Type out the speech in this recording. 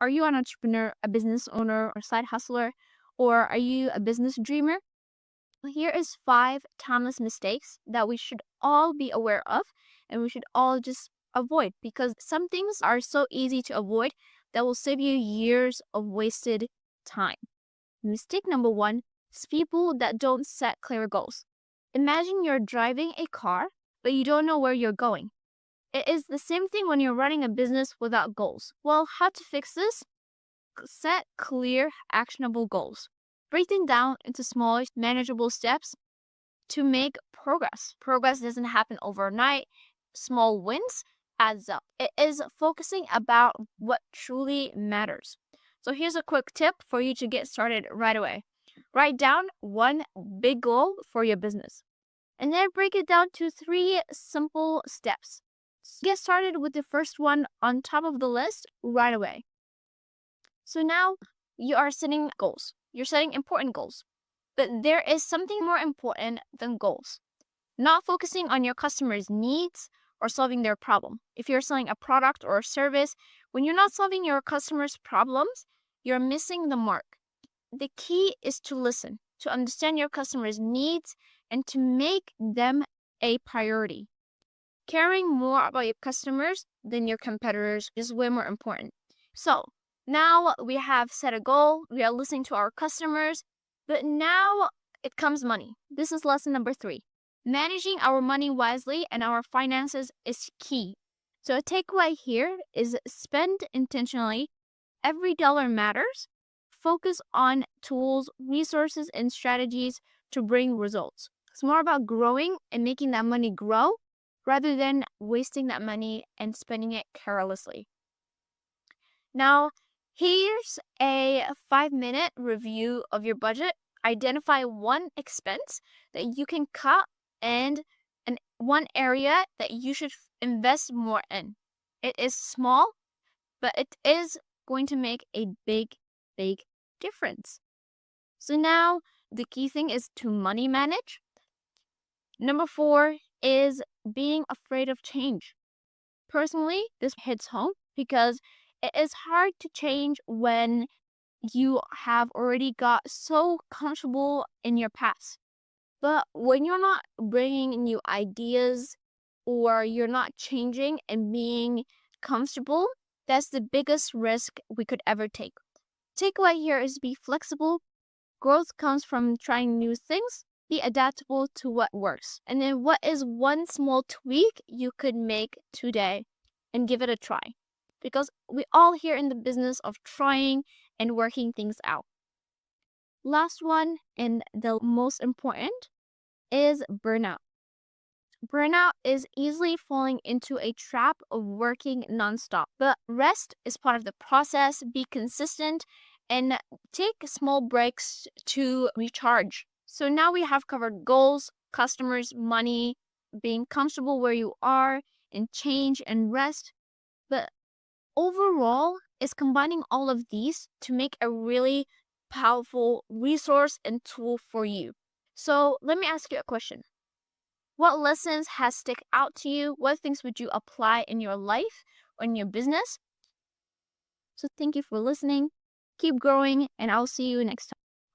Are you an entrepreneur, a business owner, or side hustler? Or are you a business dreamer? Well, here is 5 timeless mistakes that we should all be aware of and we should all just avoid, because some things are so easy to avoid that will save you years of wasted time. Mistake number 1 is people that don't set clear goals. Imagine you're driving a car, but you don't know where you're going. It is the same thing when you're running a business without goals. Well, how to fix this? Set clear, actionable goals. Break them down into smaller, manageable steps to make progress. Progress doesn't happen overnight. Small wins adds up. It is focusing about what truly matters. So here's a quick tip for you to get started right away. Write down one big goal for your business and then break it down to 3 simple steps. Get started with the first one on top of the list right away. So now you are setting goals. You're setting important goals. But there is something more important than goals. Not focusing on your customers' needs or solving their problem. If you're selling a product or a service, when you're not solving your customers' problems, you're missing the mark. The key is to listen, to understand your customers' needs, and to make them a priority. Caring more about your customers than your competitors is way more important. So now we have set a goal, we are listening to our customers, but now it comes money. This is lesson number 3. Managing our money wisely and our finances is key. So a takeaway here is spend intentionally. Every dollar matters. Focus on tools, resources, and strategies to bring results. It's more about growing and making that money grow rather than wasting that money and spending it carelessly. Now, here's a 5-minute review of your budget. Identify one expense that you can cut and one area that you should invest more in. It is small, but it is going to make a big difference. So now the key thing is to money manage. Number 4 is being afraid of change. Personally, this hits home because it is hard to change when you have already got so comfortable in your past. But when you're not bringing new ideas or you're not changing and being comfortable, that's the biggest risk we could ever take. Takeaway here is be flexible. Growth comes from trying new things. Be adaptable to what works. And then what is one small tweak you could make today and give it a try? Because we all here in the business of trying and working things out. Last one, and the most important, is burnout. Burnout is easily falling into a trap of working nonstop. But rest is part of the process. Be consistent and take small breaks to recharge. So now we have covered goals, customers, money, being comfortable where you are, and change and rest. But overall, is combining all of these to make a really powerful resource and tool for you. So let me ask you a question. What lessons has stick out to you? What things would you apply in your life or in your business? So thank you for listening. Keep growing, and I'll see you next time.